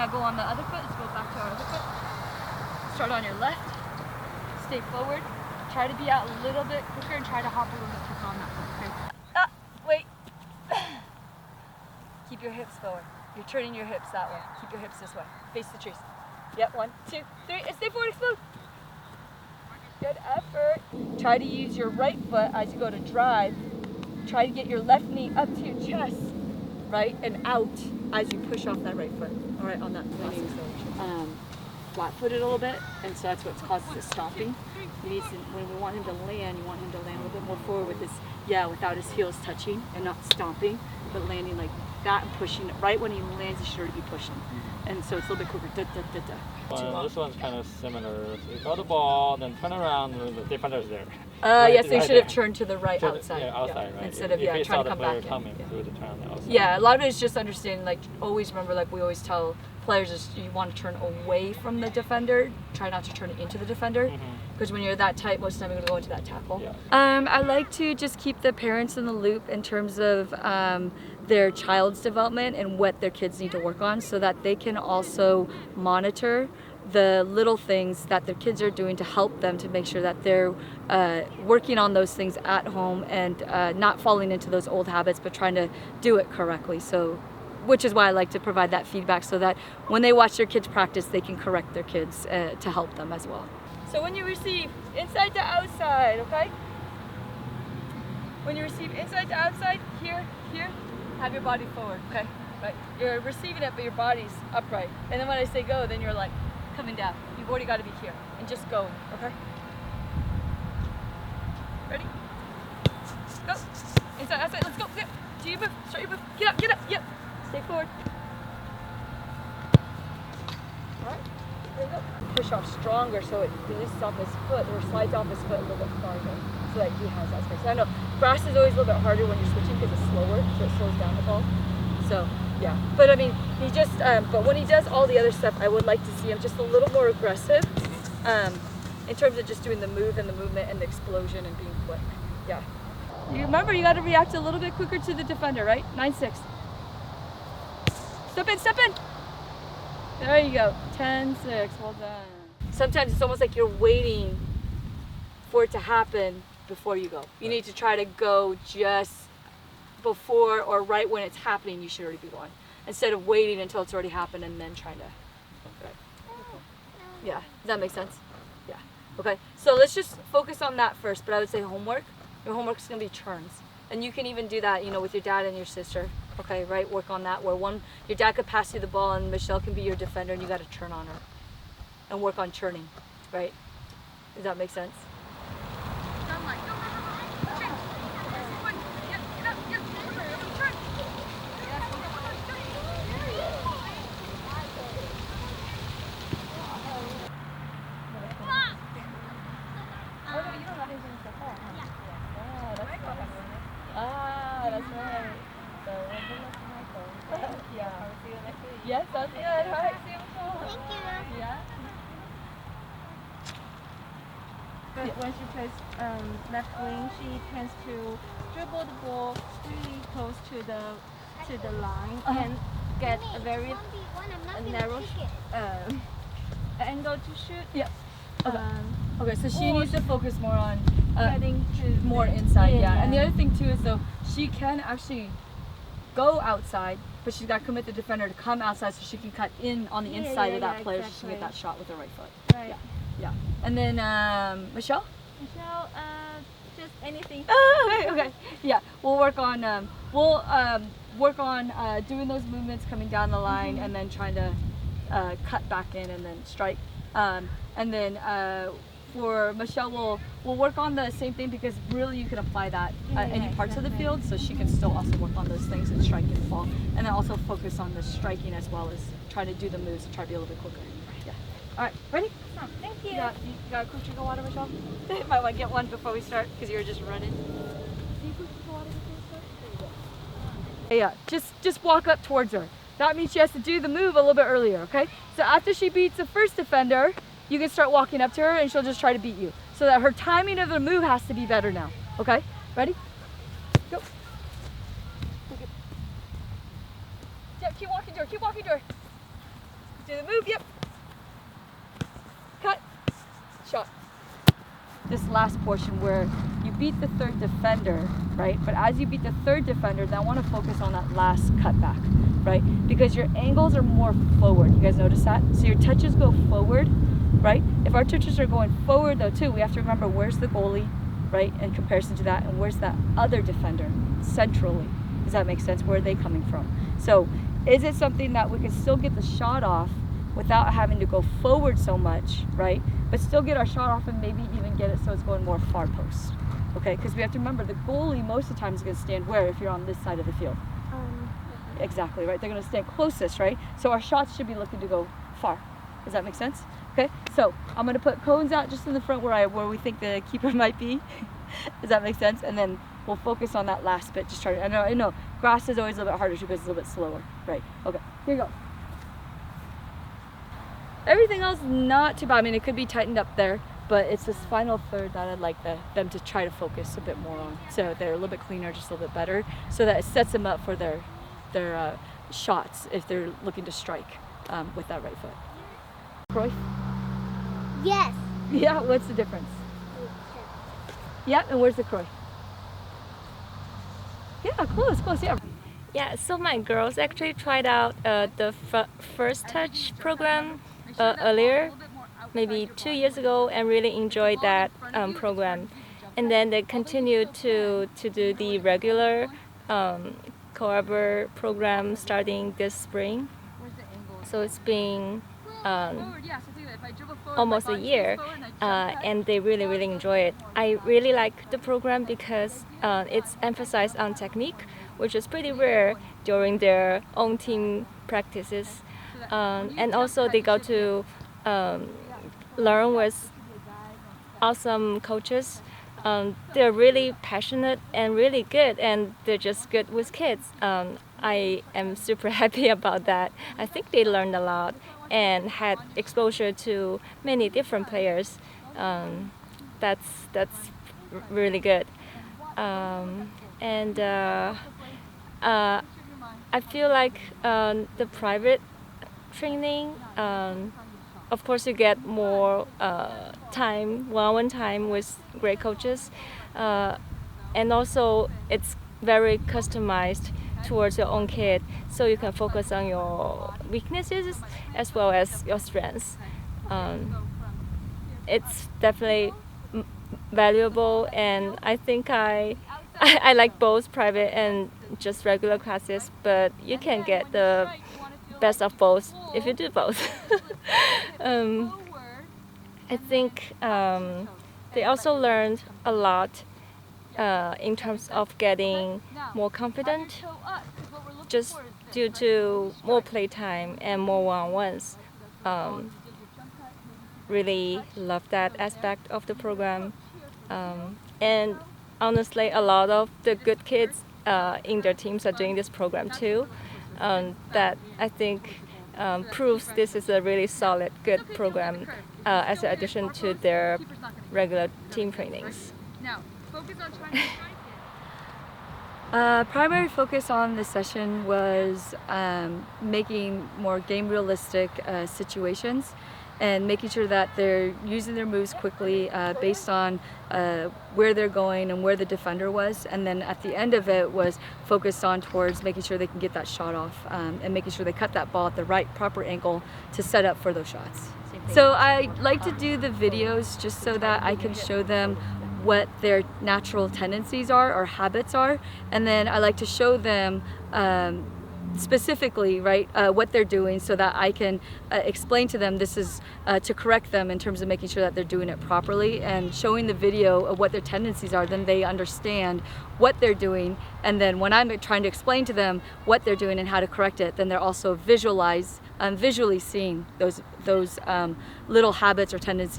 Now go on the other foot. Let's go back to our other foot. Start on your left. Stay forward. Try to be out a little bit quicker and try to hop a little bit quicker on that foot, okay? Wait. Keep your hips forward. You're turning your hips that way. Keep your hips this way. Face the trees. Yep, 1, 2, 3, and stay forward, explode. Good effort. Try to use your right foot as you go to drive. Try to get your left knee up to your chest, right, and out as you push off that right foot. All right, on that flat-footed a little bit, and so that's what causes the stomping. You need to, when we want him to land, you want him to land a little bit more forward with his, without his heels touching and not stomping, but landing like that and pushing it. Right when he lands, he should already be pushing. And so it's a little bit quicker. This one's kind of similar. So you throw the ball, then turn around, the defender's there. Yes, they should have turned to the right outside. Yeah, outside, right. Instead of trying to come back in. Through the turn on the outside. Yeah, a lot of it is just understanding, like, always remember, like we always tell players, is you want to turn away from the defender. Try not to turn into the defender. Because when you're that tight, most of the time you're going to go into that tackle. Yeah. I like to just keep the parents in the loop in terms of their child's development and what their kids need to work on, so that they can also monitor the little things that their kids are doing to help them to make sure that they're working on those things at home and not falling into those old habits, but trying to do it correctly. So, which is why I like to provide that feedback, so that when they watch their kids practice, they can correct their kids to help them as well. So when you receive, inside to outside, okay? When you receive inside to outside, here, have your body forward, okay? Right. You're receiving it, but your body's upright. And then when I say go, then you're like coming down. You've already got to be here and just going, okay? Ready? Go. Inside, outside, let's go. Yep. Do you move? Start your move. Get up, yep. Stay forward. All right. There you go. Push off stronger so it releases off his foot or slides off his foot a little bit farther, so that he has that space. I know grass is always a little bit harder when you're switching because it's slower, so it slows down the ball. So yeah, but I mean, he just but when he does all the other stuff, I would like to see him just a little more aggressive in terms of just doing the move and the movement and the explosion and being quick. Yeah. You remember, you got to react a little bit quicker to the defender, right? 9-6. Step in. There you go. 10-6. Well done. Sometimes it's almost like you're waiting for it to happen before you go. You need to try to go just before or right when it's happening. You should already be going, instead of waiting until it's already happened and then trying to. Right. Yeah. Does that make sense? Yeah. Okay. So let's just focus on that first. But I would say homework. Your homework is going to be turns, and you can even do that, with your dad and your sister. Okay, right? Work on that, where your dad could pass you the ball and Michelle can be your defender, and you got to turn on her and work on churning, right? Does that make sense? That's right. So yes, sounds good. All right. Thank you. Yeah. But when she plays left wing, she tends to dribble the ball really close to the line and get a very narrow angle to shoot. Yeah. Okay. Okay, so she needs to focus more on getting to more inside. Yeah. And the other thing too is, so she can actually go outside, but she's got to commit the defender to come outside so she can cut in on the inside of that player, so she can get that shot with her right foot. Right. Yeah. And then Michelle? Michelle, just anything. Oh, okay. Yeah, we'll work on doing those movements coming down the line, and then trying to cut back in and then strike. And then for Michelle, we'll work on the same thing, because really you can apply that at any parts of the field, so she can still also work on those things and strike and fall, and then also focus on the striking as well as try to do the moves and try to be a little bit quicker. Yeah. All right, ready? Thank you. You got a quick drink of water, Michelle? Might want to get one before we start, because you're just running. Yeah, just walk up towards her. That means she has to do the move a little bit earlier, okay? So after she beats the first defender, you can start walking up to her and she'll just try to beat you. So that her timing of the move has to be better now, okay? Ready? Go. Okay. Yeah, keep walking to her, Do the move, yep. Cut, shot. This last portion where you beat the third defender, right? But as you beat the third defender, then I want to focus on that last cutback, right? Because your angles are more forward. You guys notice that? So your touches go forward, right? If our touches are going forward though too, we have to remember where's the goalie, right? In comparison to that, and where's that other defender centrally. Does that make sense? Where are they coming from? So is it something that we can still get the shot off without having to go forward so much, right? But still get our shot off and maybe even get it so it's going more far post, okay? Because we have to remember the goalie most of the time is going to stand where if you're on this side of the field? Exactly, right? They're going to stand closest, right? So our shots should be looking to go far. Does that make sense? Okay, so I'm going to put cones out just in the front where we think the keeper might be. Does that make sense? And then we'll focus on that last bit. Just try to, I know, grass is always a little bit harder because it's a little bit slower, right? Okay, here you go. Everything else not too bad. I mean, it could be tightened up there, but it's this final third that I'd like them to try to focus a bit more on. So they're a little bit cleaner, just a little bit better, so that it sets them up for their shots if they're looking to strike with that right foot. Croy? Yes. Yeah, what's the difference? Yeah, and where's the Croy? Yeah, close, yeah. Yeah, so my girls actually tried out the first touch program earlier, maybe 2 years ago, and really enjoyed that program. And then they continued to do the regular Coabra program starting this spring. So it's been almost a year, and they really enjoy it. I really like the program because it's emphasized on technique, which is pretty rare during their own team practices. And also they got to learn with awesome coaches. They're really passionate and really good, and they're just good with kids. I am super happy about that. I think they learned a lot and had exposure to many different players. That's really good. I feel like the private training, of course you get more time, one-on-one time with great coaches, and also it's very customized towards your own kid, so you can focus on your weaknesses as well as your strengths. It's definitely valuable, and I think I like both private and just regular classes, but you can get the best of both if you do both. I think they also learned a lot in terms of getting more confident, just due to more playtime and more one-on-ones. Really love that aspect of the program, and honestly a lot of the good kids in their teams are doing this program too. That I think proves this is a really solid, good program as an addition to their regular team trainings. Primary focus on this session was making more game realistic situations and making sure that they're using their moves quickly based on where they're going and where the defender was, and then at the end of it was focused on towards making sure they can get that shot off and making sure they cut that ball at the right proper angle to set up for those shots. So I like to do the videos just so that I can show them what their natural tendencies are or habits are, and then I like to show them specifically, right, what they're doing so that I can explain to them this is to correct them in terms of making sure that they're doing it properly, and showing the video of what their tendencies are, then they understand what they're doing, and then when I'm trying to explain to them what they're doing and how to correct it, then they're also visually seeing those little habits or tendencies